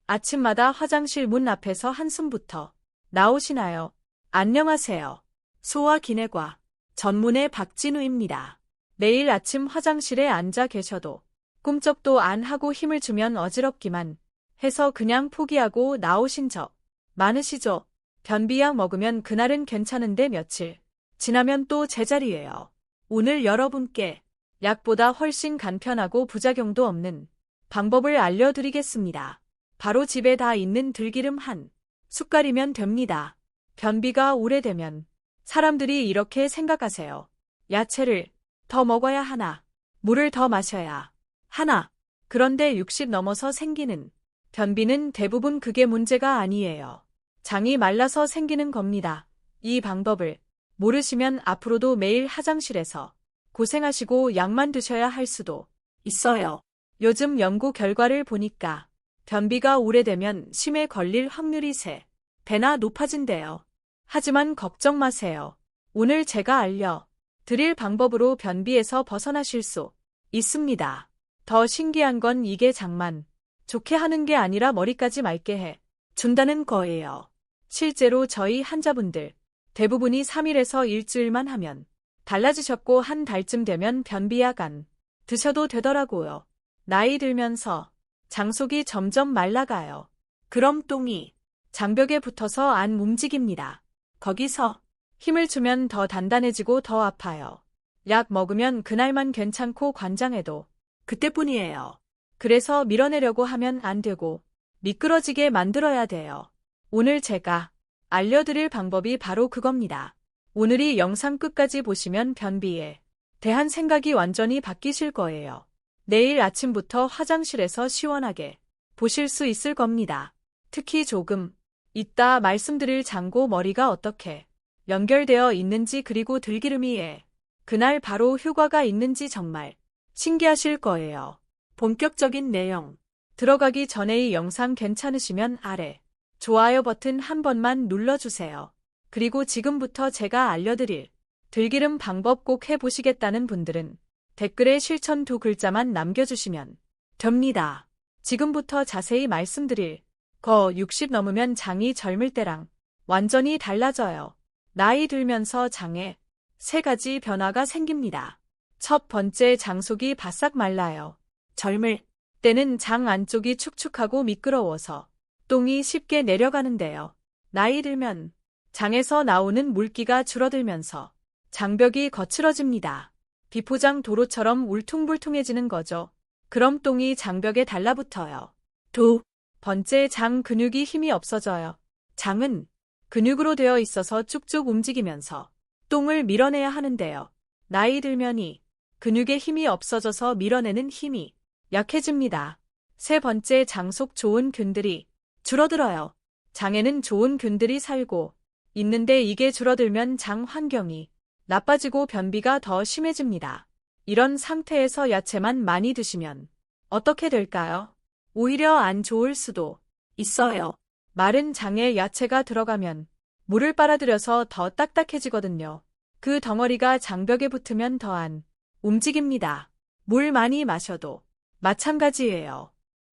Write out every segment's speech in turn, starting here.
아침마다 화장실 문 앞에서 한숨부터 나오시나요? 안녕하세요. 소화기내과 전문의 박진우입니다. 매일 아침 화장실에 앉아 계셔도 꿈쩍도 안 하고 힘을 주면 어지럽기만 해서 그냥 포기하고 나오신 적 많으시죠? 변비약 먹으면 그날은 괜찮은데 며칠 지나면 또 제자리예요. 오늘 여러분께 약보다 훨씬 간편하고 부작용도 없는 방법을 알려드리겠습니다. 바로 집에 다 있는 들기름 한 숟갈이면 됩니다. 변비가 오래되면 사람들이 이렇게 생각하세요. 야채를 더 먹어야 하나, 물을 더 마셔야 하나. 그런데 60 넘어서 생기는 변비는 대부분 그게 문제가 아니에요. 장이 말라서 생기는 겁니다. 이 방법을 모르시면 앞으로도 매일 화장실에서 고생하시고 약만 드셔야 할 수도 있어요. 요즘 연구 결과를 보니까 변비가 오래되면 심해 걸릴 확률이 3배나 높아진대요. 하지만 걱정 마세요. 오늘 제가 알려드릴 방법으로 변비에서 벗어나실 수 있습니다. 더 신기한 건 이게 장만 좋게 하는 게 아니라 머리까지 맑게 해 준다는 거예요. 실제로 저희 환자분들 대부분이 3일에서 일주일만 하면 달라지셨고 한 달쯤 되면 변비약 안 드셔도 되더라고요. 나이 들면서 장속이 점점 말라가요. 그럼 똥이 장벽에 붙어서 안 움직입니다. 거기서 힘을 주면 더 단단해지고 더 아파요. 약 먹으면 그날만 괜찮고 관장해도 그때뿐이에요. 그래서 밀어내려고 하면 안 되고 미끄러지게 만들어야 돼요. 오늘 제가 알려드릴 방법이 바로 그겁니다. 오늘 이 영상 끝까지 보시면 변비에 대한 생각이 완전히 바뀌실 거예요. 내일 아침부터 화장실에서 시원하게 보실 수 있을 겁니다. 특히 조금 이따 말씀드릴 장고 머리가 어떻게 연결되어 있는지 그리고 들기름이에 그날 바로 효과가 있는지 정말 신기하실 거예요. 본격적인 내용 들어가기 전에 이 영상 괜찮으시면 아래 좋아요 버튼 한 번만 눌러주세요. 그리고 지금부터 제가 알려드릴 들기름 방법 꼭 해보시겠다는 분들은 댓글에 실천 2글자만 남겨주시면 됩니다. 지금부터 자세히 말씀드릴 거 60 넘으면 장이 젊을 때랑 완전히 달라져요. 나이 들면서 장에 3가지 변화가 생깁니다. 첫 번째, 장속이 바싹 말라요. 젊을 때는 장 안쪽이 축축하고 미끄러워서 똥이 쉽게 내려가는데요. 나이 들면 장에서 나오는 물기가 줄어들면서 장벽이 거칠어집니다. 비포장 도로처럼 울퉁불퉁해지는 거죠. 그럼 똥이 장벽에 달라붙어요. 두 번째, 장 근육이 힘이 없어져요. 장은 근육으로 되어 있어서 쭉쭉 움직이면서 똥을 밀어내야 하는데요. 나이 들면 이 근육에 힘이 없어져서 밀어내는 힘이 약해집니다. 세 번째, 장 속 좋은 균들이 줄어들어요. 장에는 좋은 균들이 살고 있는데 이게 줄어들면 장 환경이 나빠지고 변비가 더 심해집니다. 이런 상태에서 야채만 많이 드시면 어떻게 될까요? 오히려 안 좋을 수도 있어요. 마른 장에 야채가 들어가면 물을 빨아들여서 더 딱딱해지거든요. 그 덩어리가 장벽에 붙으면 더 안 움직입니다. 물 많이 마셔도 마찬가지예요.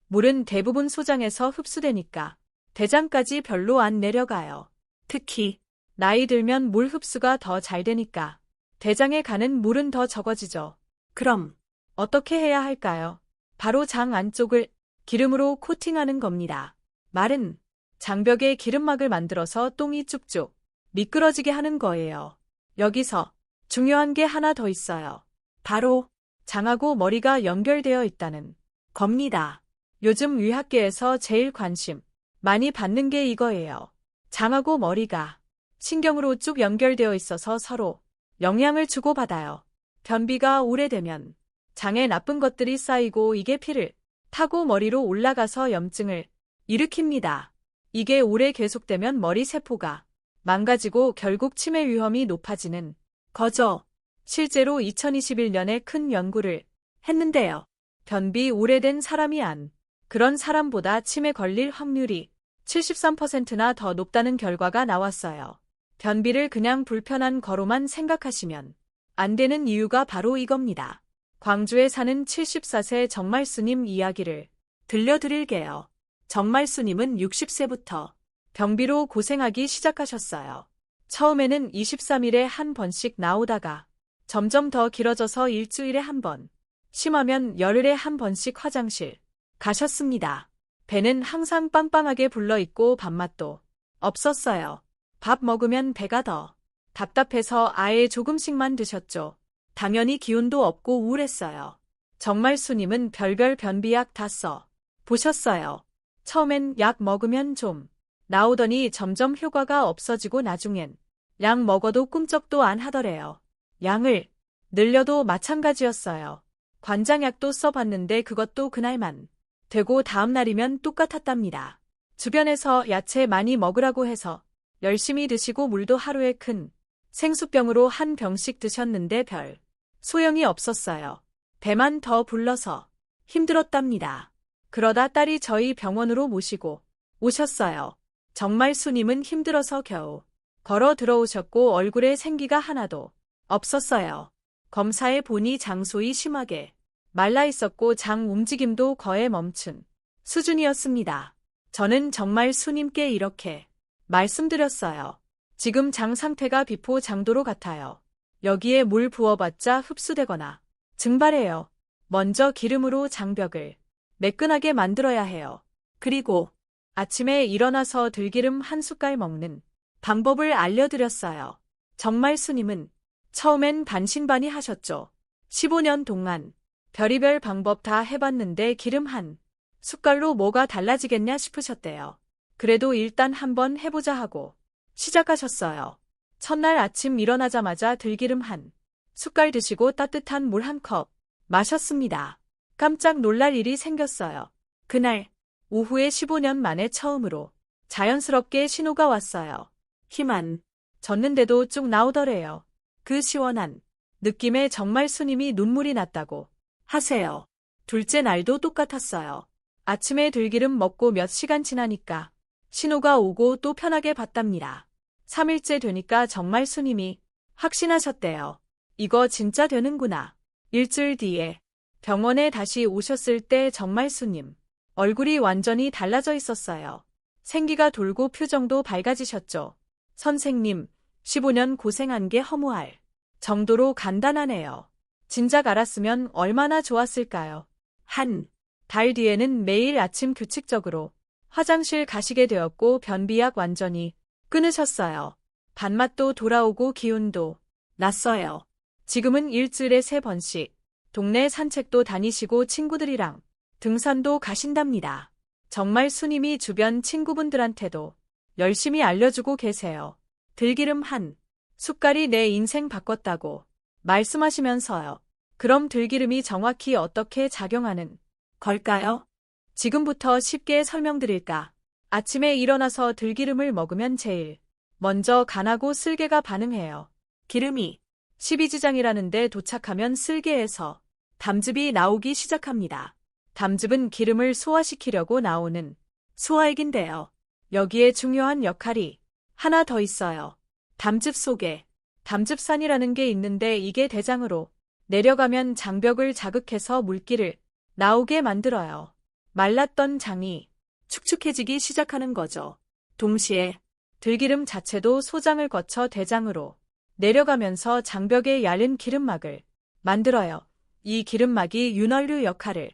물은 대부분 소장에서 흡수되니까 대장까지 별로 안 내려가요. 특히 나이 들면 물 흡수가 더 잘 되니까 대장에 가는 물은 더 적어지죠. 그럼 어떻게 해야 할까요? 바로 장 안쪽을 기름으로 코팅하는 겁니다. 마른 장벽에 기름막을 만들어서 똥이 쭉쭉 미끄러지게 하는 거예요. 여기서 중요한 게 하나 더 있어요. 바로 장하고 머리가 연결되어 있다는 겁니다. 요즘 의학계에서 제일 관심 많이 받는 게 이거예요. 장하고 머리가 신경으로 쭉 연결되어 있어서 서로 영향을 주고받아요. 변비가 오래되면 장에 나쁜 것들이 쌓이고 이게 피를 타고 머리로 올라가서 염증을 일으킵니다. 이게 오래 계속되면 머리 세포가 망가지고 결국 치매 위험이 높아지는 거죠. 실제로 2021년에 큰 연구를 했는데요. 변비 오래된 사람이 안 그런 사람보다 치매 걸릴 확률이 73%나 더 높다는 결과가 나왔어요. 변비를 그냥 불편한 거로만 생각하시면 안 되는 이유가 바로 이겁니다. 광주에 사는 74세 정말스님 이야기를 들려드릴게요. 정말수님은 60세부터 병비로 고생하기 시작하셨어요. 처음에는 23일에 한 번씩 나오다가 점점 더 길어져서 일주일에 한 번, 심하면 열흘에 한 번씩 화장실 가셨습니다. 배는 항상 빵빵하게 불러있고 밥맛도 없었어요. 밥 먹으면 배가 더 답답해서 아예 조금씩만 드셨죠. 당연히 기운도 없고 우울했어요. 정말수님은 별별 변비약 다 써 보셨어요. 처음엔 약 먹으면 좀 나오더니 점점 효과가 없어지고 나중엔 약 먹어도 꿈쩍도 안 하더래요. 양을 늘려도 마찬가지였어요. 관장약도 써봤는데 그것도 그날만 되고 다음날이면 똑같았답니다. 주변에서 야채 많이 먹으라고 해서 열심히 드시고 물도 하루에 큰 생수병으로 한 병씩 드셨는데 별 소용이 없었어요. 배만 더 불러서 힘들었답니다. 그러다 딸이 저희 병원으로 모시고 오셨어요. 정말수님은 힘들어서 겨우 걸어 들어오셨고 얼굴에 생기가 하나도 없었어요. 검사해 보니 장소이 심하게 말라 있었고 장 움직임도 거의 멈춘 수준이었습니다. 저는 정말수님께 이렇게 말씀드렸어요. 지금 장 상태가 비포장도로 같아요. 여기에 물 부어봤자 흡수되거나 증발해요. 먼저 기름으로 장벽을 매끈하게 만들어야 해요. 그리고 아침에 일어나서 들기름 한 숟갈 먹는 방법을 알려드렸어요. 정말수님은 처음엔 반신반의 하셨죠. 15년 동안 별의별 방법 다 해봤는데 기름 한 숟갈로 뭐가 달라지겠냐 싶으셨대요. 그래도 일단 한번 해보자 하고 시작하셨어요. 첫날 아침 일어나자마자 들기름 한 숟갈 드시고 따뜻한 물 한 컵 마셨습니다. 깜짝 놀랄 일이 생겼어요. 그날 오후에 15년 만에 처음으로 자연스럽게 신호가 왔어요. 힘 안 졌는데도 쭉 나오더래요. 그 시원한 느낌에 정말수님이 눈물이 났다고 하세요. 둘째 날도 똑같았어요. 아침에 들기름 먹고 몇 시간 지나니까 신호가 오고 또 편하게 봤답니다. 3일째 되니까 정말수님이 확신하셨대요. 이거 진짜 되는구나. 일주일 뒤에 병원에 다시 오셨을 때 정말수님 얼굴이 완전히 달라져 있었어요. 생기가 돌고 표정도 밝아지셨죠. 선생님, 15년 고생한 게 허무할 정도로 간단하네요. 진작 알았으면 얼마나 좋았을까요? 한 달 뒤에는 매일 아침 규칙적으로 화장실 가시게 되었고 변비약 완전히 끊으셨어요. 밥맛도 돌아오고 기운도 났어요. 지금은 일주일에 3번씩 동네 산책도 다니시고 친구들이랑 등산도 가신답니다. 정말수님이 주변 친구분들한테도 열심히 알려주고 계세요. 들기름 한 숟갈이 내 인생 바꿨다고 말씀하시면서요. 그럼 들기름이 정확히 어떻게 작용하는 걸까요? 지금부터 쉽게 설명드릴까? 아침에 일어나서 들기름을 먹으면 제일 먼저 간하고 쓸개가 반응해요. 기름이 십이지장이라는 데 도착하면 쓸개에서 담즙이 나오기 시작합니다. 담즙은 기름을 소화시키려고 나오는 소화액인데요. 여기에 중요한 역할이 하나 더 있어요. 담즙 속에 담즙산이라는 게 있는데 이게 대장으로 내려가면 장벽을 자극해서 물기를 나오게 만들어요. 말랐던 장이 축축해지기 시작하는 거죠. 동시에 들기름 자체도 소장을 거쳐 대장으로 내려가면서 장벽에 얇은 기름막을 만들어요. 이 기름막이 윤활유 역할을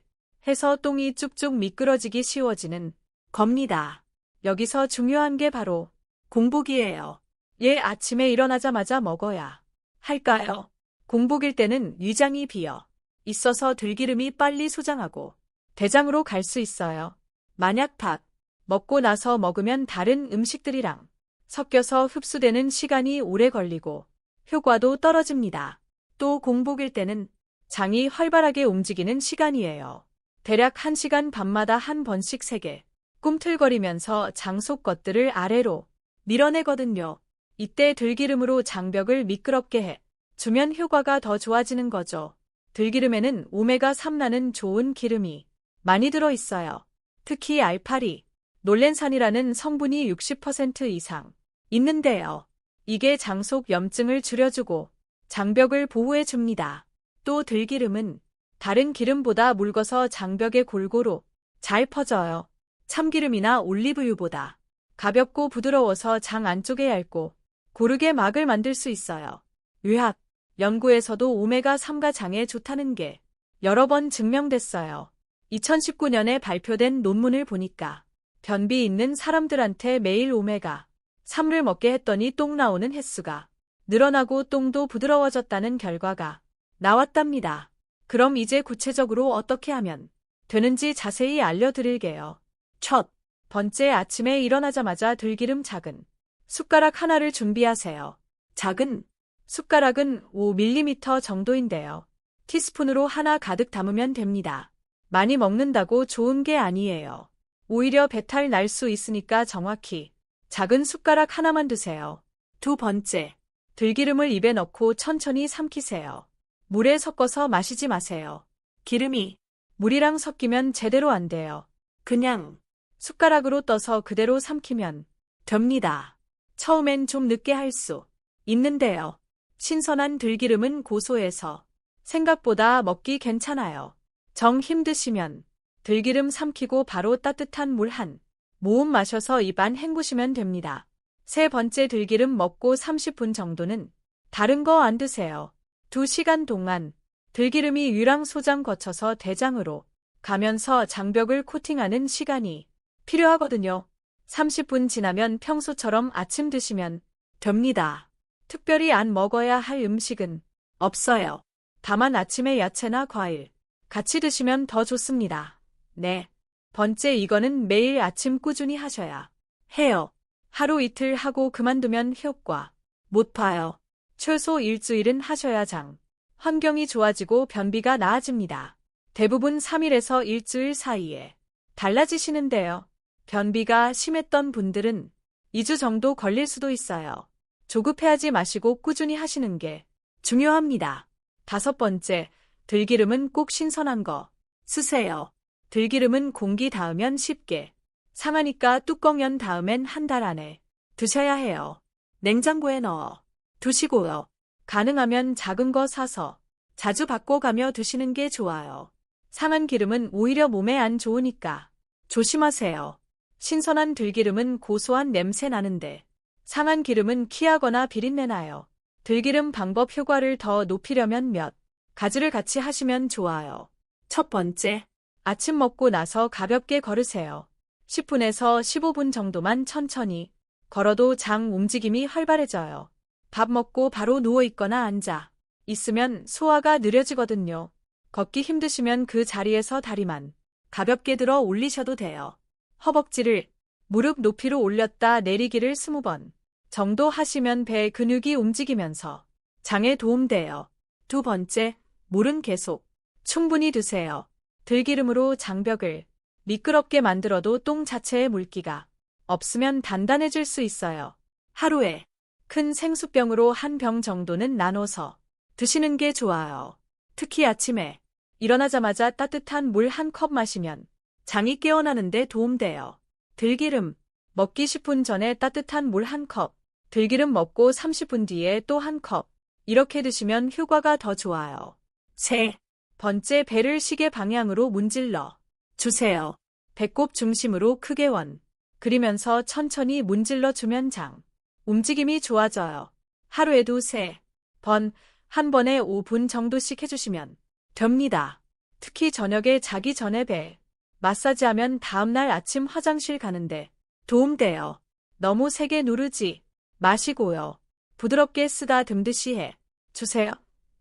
해서 똥이 쭉쭉 미끄러지기 쉬워지는 겁니다. 여기서 중요한 게 바로 공복이에요. 아침에 일어나자마자 먹어야 할까요? 공복일 때는 위장이 비어 있어서 들기름이 빨리 소장하고 대장으로 갈 수 있어요. 만약 밥 먹고 나서 먹으면 다른 음식들이랑 섞여서 흡수되는 시간이 오래 걸리고 효과도 떨어집니다. 또 공복일 때는 장이 활발하게 움직이는 시간이에요. 대략 1시간 밤마다 한 번씩 세게 꿈틀거리면서 장 속 것들을 아래로 밀어내거든요. 이때 들기름으로 장벽을 미끄럽게 해 주면 효과가 더 좋아지는 거죠. 들기름에는 오메가3라는 좋은 기름이 많이 들어있어요. 특히 알파리, 놀렌산이라는 성분이 60% 이상 있는데요. 이게 장 속 염증을 줄여주고 장벽을 보호해 줍니다. 또 들기름은 다른 기름보다 묽어서 장벽에 골고루 잘 퍼져요. 참기름이나 올리브유보다 가볍고 부드러워서 장 안쪽에 얇고 고르게 막을 만들 수 있어요. 의학, 연구에서도 오메가3가 장에 좋다는 게 여러 번 증명됐어요. 2019년에 발표된 논문을 보니까 변비 있는 사람들한테 매일 오메가3를 먹게 했더니 똥 나오는 횟수가 늘어나고 똥도 부드러워졌다는 결과가 나왔답니다. 그럼 이제 구체적으로 어떻게 하면 되는지 자세히 알려드릴게요. 첫 번째, 아침에 일어나자마자 들기름 작은 숟가락 하나를 준비하세요. 작은 숟가락은 5mm 정도인데요. 티스푼으로 하나 가득 담으면 됩니다. 많이 먹는다고 좋은 게 아니에요. 오히려 배탈 날 수 있으니까 정확히 작은 숟가락 하나만 드세요. 두 번째, 들기름을 입에 넣고 천천히 삼키세요. 물에 섞어서 마시지 마세요. 기름이 물이랑 섞이면 제대로 안 돼요. 그냥 숟가락으로 떠서 그대로 삼키면 됩니다. 처음엔 좀 늦게 할 수 있는데요. 신선한 들기름은 고소해서 생각보다 먹기 괜찮아요. 정 힘드시면 들기름 삼키고 바로 따뜻한 물 한 모금 마셔서 입 안 헹구시면 됩니다. 세 번째, 들기름 먹고 30분 정도는 다른 거 안 드세요. 2시간 동안 들기름이 위랑 소장 거쳐서 대장으로 가면서 장벽을 코팅하는 시간이 필요하거든요. 30분 지나면 평소처럼 아침 드시면 됩니다. 특별히 안 먹어야 할 음식은 없어요. 다만 아침에 야채나 과일 같이 드시면 더 좋습니다. 네 번째, 이거는 매일 아침 꾸준히 하셔야 해요. 하루 이틀 하고 그만두면 효과 못 봐요. 최소 일주일은 하셔야 장 환경이 좋아지고 변비가 나아집니다. 대부분 3일에서 일주일 사이에 달라지시는데요. 변비가 심했던 분들은 2주 정도 걸릴 수도 있어요. 조급해하지 마시고 꾸준히 하시는 게 중요합니다. 다섯 번째, 들기름은 꼭 신선한 거 쓰세요. 들기름은 공기 닿으면 쉽게 상하니까 뚜껑 연 다음엔 한 달 안에 드셔야 해요. 냉장고에 넣어 두시고요. 가능하면 작은 거 사서 자주 바꿔가며 드시는 게 좋아요. 상한 기름은 오히려 몸에 안 좋으니까 조심하세요. 신선한 들기름은 고소한 냄새 나는데 상한 기름은 키하거나 비린내 나요. 들기름 방법 효과를 더 높이려면 몇 가지를 같이 하시면 좋아요. 첫 번째, 아침 먹고 나서 가볍게 걸으세요. 10분에서 15분 정도만 천천히 걸어도 장 움직임이 활발해져요. 밥 먹고 바로 누워 있거나 앉아 있으면 소화가 느려지거든요. 걷기 힘드시면 그 자리에서 다리만 가볍게 들어 올리셔도 돼요. 허벅지를 무릎 높이로 올렸다 내리기를 20번 정도 하시면 배 근육이 움직이면서 장에 도움돼요. 두 번째, 물은 계속 충분히 드세요. 들기름으로 장벽을 미끄럽게 만들어도 똥 자체에 물기가 없으면 단단해질 수 있어요. 하루에 큰 생수병으로 한 병 정도는 나눠서 드시는 게 좋아요. 특히 아침에 일어나자마자 따뜻한 물 한 컵 마시면 장이 깨어나는데 도움돼요. 들기름 먹기 10분 전에 따뜻한 물 한 컵, 들기름 먹고 30분 뒤에 또 한 컵, 이렇게 드시면 효과가 더 좋아요. 세 번째, 배를 시계 방향으로 문질러 주세요. 배꼽 중심으로 크게 원 그리면서 천천히 문질러 주면 장 움직임이 좋아져요. 하루에도 3번, 한 번에 5분 정도씩 해주시면 됩니다. 특히 저녁에 자기 전에 배 마사지하면 다음날 아침 화장실 가는데 도움돼요. 너무 세게 누르지 마시고요. 부드럽게 쓰다듬듯이 해 주세요.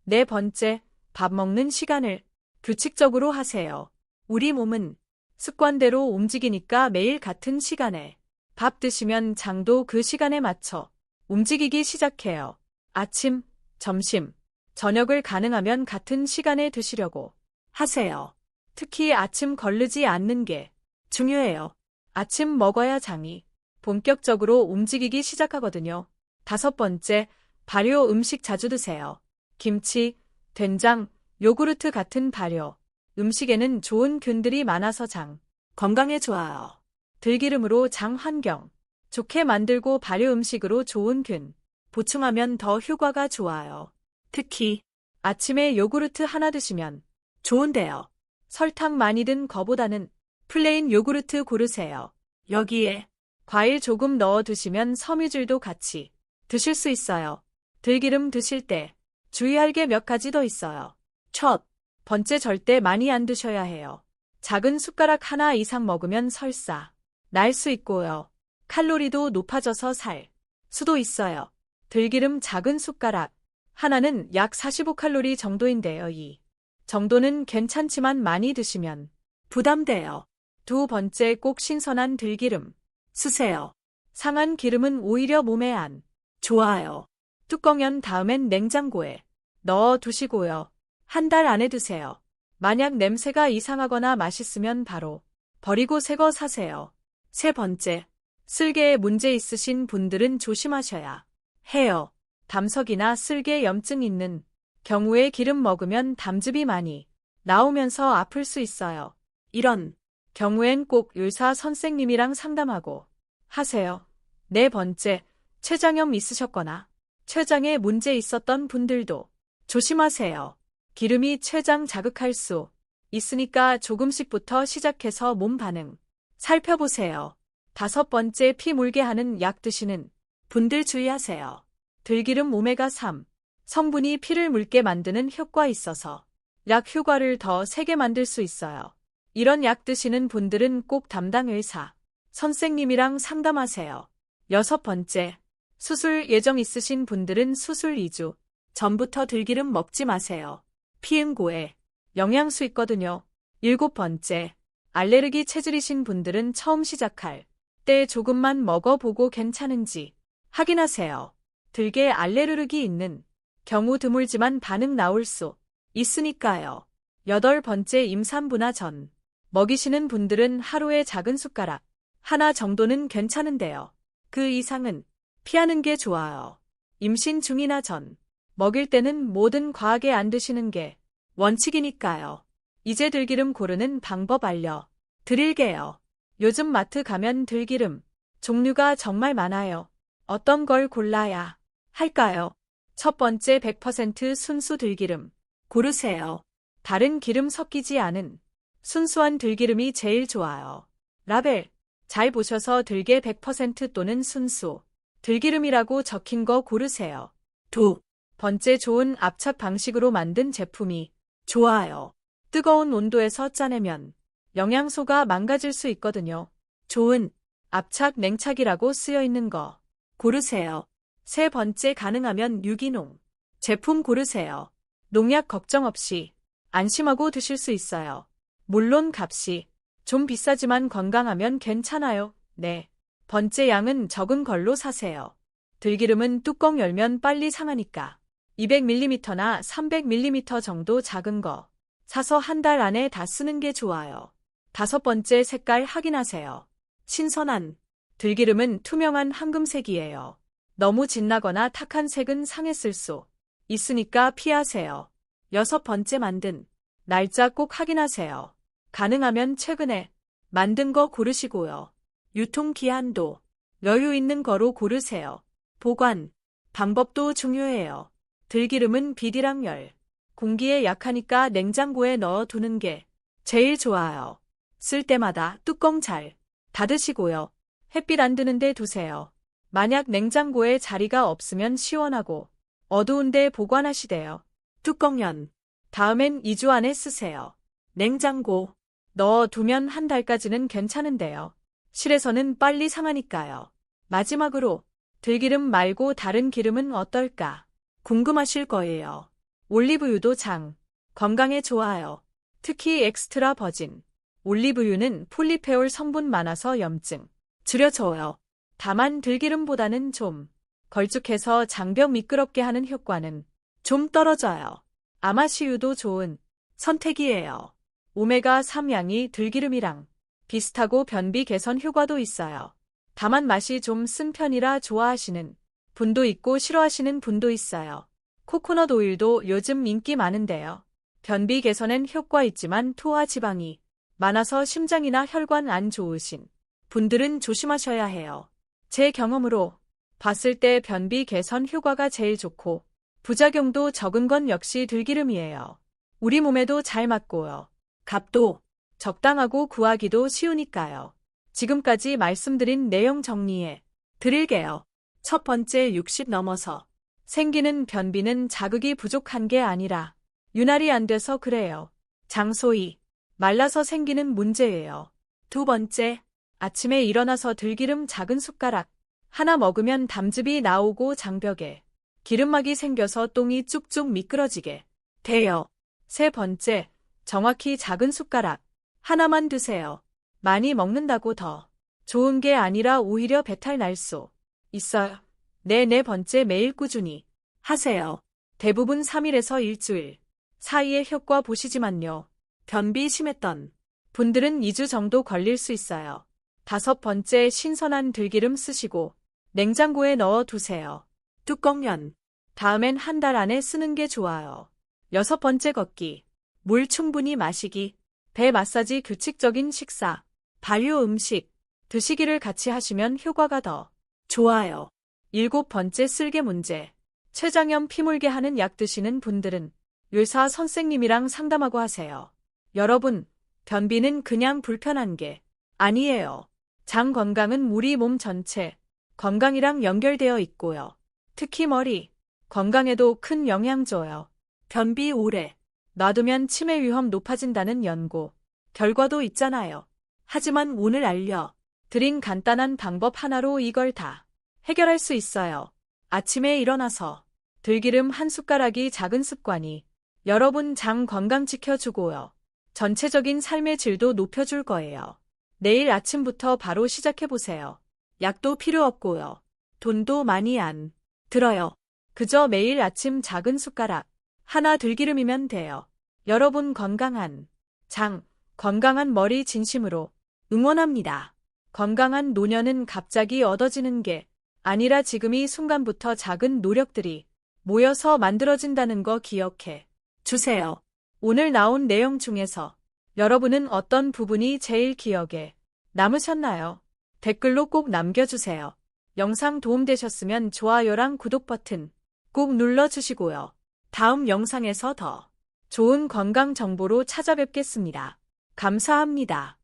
네 번째, 밥 먹는 시간을 규칙적으로 하세요. 우리 몸은 습관대로 움직이니까 매일 같은 시간에 밥 드시면 장도 그 시간에 맞춰 움직이기 시작해요. 아침, 점심, 저녁을 가능하면 같은 시간에 드시려고 하세요. 특히 아침 거르지 않는 게 중요해요. 아침 먹어야 장이 본격적으로 움직이기 시작하거든요. 다섯 번째, 발효 음식 자주 드세요. 김치, 된장, 요구르트 같은 발효 음식에는 좋은 균들이 많아서 장 건강에 좋아요. 들기름으로 장 환경 좋게 만들고 발효 음식으로 좋은 균 보충하면 더 효과가 좋아요. 특히 아침에 요구르트 하나 드시면 좋은데요. 설탕 많이 든 거보다는 플레인 요구르트 고르세요. 여기에 과일 조금 넣어 드시면 섬유질도 같이 드실 수 있어요. 들기름 드실 때 주의할 게 몇 가지 더 있어요. 첫 번째, 절대 많이 안 드셔야 해요. 작은 숟가락 하나 이상 먹으면 설사 날 수 있고요. 칼로리도 높아져서 살 수도 있어요. 들기름 작은 숟가락 하나는 약 45칼로리 정도인데요. 이 정도는 괜찮지만 많이 드시면 부담돼요. 두 번째, 꼭 신선한 들기름 쓰세요. 상한 기름은 오히려 몸에 안 좋아요. 뚜껑 연 다음엔 냉장고에 넣어 두시고요. 한 달 안에 드세요. 만약 냄새가 이상하거나 맛있으면 바로 버리고 새 거 사세요. 세 번째, 쓸개에 문제 있으신 분들은 조심하셔야 해요. 담석이나 쓸개 염증 있는 경우에 기름 먹으면 담즙이 많이 나오면서 아플 수 있어요. 이런 경우엔 꼭 의사 선생님이랑 상담하고 하세요. 네 번째, 췌장염 있으셨거나 췌장에 문제 있었던 분들도 조심하세요. 기름이 췌장 자극할 수 있으니까 조금씩부터 시작해서 몸 반응 살펴보세요. 다섯 번째, 피 물게 하는 약 드시는 분들 주의하세요. 들기름 오메가3 성분이 피를 묽게 만드는 효과 있어서 약 효과를 더 세게 만들 수 있어요. 이런 약 드시는 분들은 꼭 담당 의사 선생님이랑 상담하세요. 여섯 번째, 수술 예정 있으신 분들은 수술 2주 전부터 들기름 먹지 마세요. 피응고에 영양소 있거든요. 일곱 번째, 알레르기 체질이신 분들은 처음 시작할 때 조금만 먹어보고 괜찮은지 확인하세요. 들깨 알레르기 있는 경우 드물지만 반응 나올 수 있으니까요. 여덟 번째, 임산부나 전 먹이시는 분들은 하루에 작은 숟가락 하나 정도는 괜찮은데요. 그 이상은 피하는 게 좋아요. 임신 중이나 전 먹일 때는 뭐든 과하게 안 드시는 게 원칙이니까요. 이제 들기름 고르는 방법 알려드릴게요. 요즘 마트 가면 들기름 종류가 정말 많아요. 어떤 걸 골라야 할까요? 첫 번째, 100% 순수 들기름 고르세요. 다른 기름 섞이지 않은 순수한 들기름이 제일 좋아요. 라벨 잘 보셔서 들깨 100% 또는 순수 들기름이라고 적힌 거 고르세요. 두 번째, 좋은 압착 방식으로 만든 제품이 좋아요. 뜨거운 온도에서 짜내면 영양소가 망가질 수 있거든요. 좋은 압착 냉착이라고 쓰여 있는 거 고르세요. 세 번째, 가능하면 유기농 제품 고르세요. 농약 걱정 없이 안심하고 드실 수 있어요. 물론 값이 좀 비싸지만 건강하면 괜찮아요. 네 번째, 양은 적은 걸로 사세요. 들기름은 뚜껑 열면 빨리 상하니까 200ml나 300ml 정도 작은 거 사서 한 달 안에 다 쓰는 게 좋아요. 다섯 번째, 색깔 확인하세요. 신선한 들기름은 투명한 황금색이에요. 너무 진하거나 탁한 색은 상했을 수 있으니까 피하세요. 여섯 번째, 만든 날짜 꼭 확인하세요. 가능하면 최근에 만든 거 고르시고요. 유통기한도 여유 있는 거로 고르세요. 보관 방법도 중요해요. 들기름은 비디랑 열, 공기에 약하니까 냉장고에 넣어 두는 게 제일 좋아요. 쓸 때마다 뚜껑 잘 닫으시고요. 햇빛 안 드는 데 두세요. 만약 냉장고에 자리가 없으면 시원하고 어두운 데 보관하시대요. 뚜껑 연 다음엔 2주 안에 쓰세요. 냉장고 넣어 두면 한 달까지는 괜찮은데요. 실에서는 빨리 상하니까요. 마지막으로 들기름 말고 다른 기름은 어떨까 궁금하실 거예요. 올리브유도 장 건강에 좋아요. 특히 엑스트라 버진 올리브유는 폴리페올 성분 많아서 염증 줄여줘요. 다만 들기름보다는 좀 걸쭉해서 장벽 미끄럽게 하는 효과는 좀 떨어져요. 아마시유도 좋은 선택이에요. 오메가3 양이 들기름이랑 비슷하고 변비 개선 효과도 있어요. 다만 맛이 좀 쓴 편이라 좋아하시는 분도 있고 싫어하시는 분도 있어요. 코코넛 오일도 요즘 인기 많은데요. 변비 개선엔 효과 있지만 토와 지방이 많아서 심장이나 혈관 안 좋으신 분들은 조심하셔야 해요. 제 경험으로 봤을 때 변비 개선 효과가 제일 좋고 부작용도 적은 건 역시 들기름이에요. 우리 몸에도 잘 맞고요. 값도 적당하고 구하기도 쉬우니까요. 지금까지 말씀드린 내용 정리해 드릴게요. 첫 번째, 60 넘어서 생기는 변비는 자극이 부족한 게 아니라 윤활이 안 돼서 그래요. 장소히 말라서 생기는 문제예요. 두 번째, 아침에 일어나서 들기름 작은 숟가락 하나 먹으면 담즙이 나오고 장벽에 기름막이 생겨서 똥이 쭉쭉 미끄러지게 돼요. 세 번째, 정확히 작은 숟가락 하나만 드세요. 많이 먹는다고 더 좋은 게 아니라 오히려 배탈 날 수 있어요. 네 번째, 매일 꾸준히 하세요. 대부분 3일에서 일주일 사이에 효과 보시지만요. 변비 심했던 분들은 2주 정도 걸릴 수 있어요. 다섯 번째, 신선한 들기름 쓰시고 냉장고에 넣어 두세요. 뚜껑 연 다음엔 한 달 안에 쓰는 게 좋아요. 여섯 번째, 걷기, 물 충분히 마시기, 배 마사지, 규칙적인 식사, 발효 음식 드시기를 같이 하시면 효과가 더 좋아요. 일곱 번째, 쓸개 문제. 췌장염 피물게 하는 약 드시는 분들은 의사 선생님이랑 상담하고 하세요. 여러분, 변비는 그냥 불편한 게 아니에요. 장 건강은 우리 몸 전체 건강이랑 연결되어 있고요. 특히 머리 건강에도 큰 영향 줘요. 변비 오래 놔두면 치매 위험 높아진다는 연구 결과도 있잖아요. 하지만 오늘 알려드린 간단한 방법 하나로 이걸 다 해결할 수 있어요. 아침에 일어나서 들기름 한 숟가락이 작은 습관이 여러분 장 건강 지켜주고요. 전체적인 삶의 질도 높여줄 거예요. 내일 아침부터 바로 시작해보세요. 약도 필요 없고요. 돈도 많이 안 들어요. 그저 매일 아침 작은 숟가락 하나 들기름이면 돼요. 여러분 건강한 장, 건강한 머리 진심으로 응원합니다. 건강한 노년은 갑자기 얻어지는 게 아니라 지금 이 순간부터 작은 노력들이 모여서 만들어진다는 거 기억해 주세요. 오늘 나온 내용 중에서 여러분은 어떤 부분이 제일 기억에 남으셨나요? 댓글로 꼭 남겨주세요. 영상 도움되셨으면 좋아요랑 구독 버튼 꼭 눌러주시고요. 다음 영상에서 더 좋은 건강 정보로 찾아뵙겠습니다. 감사합니다.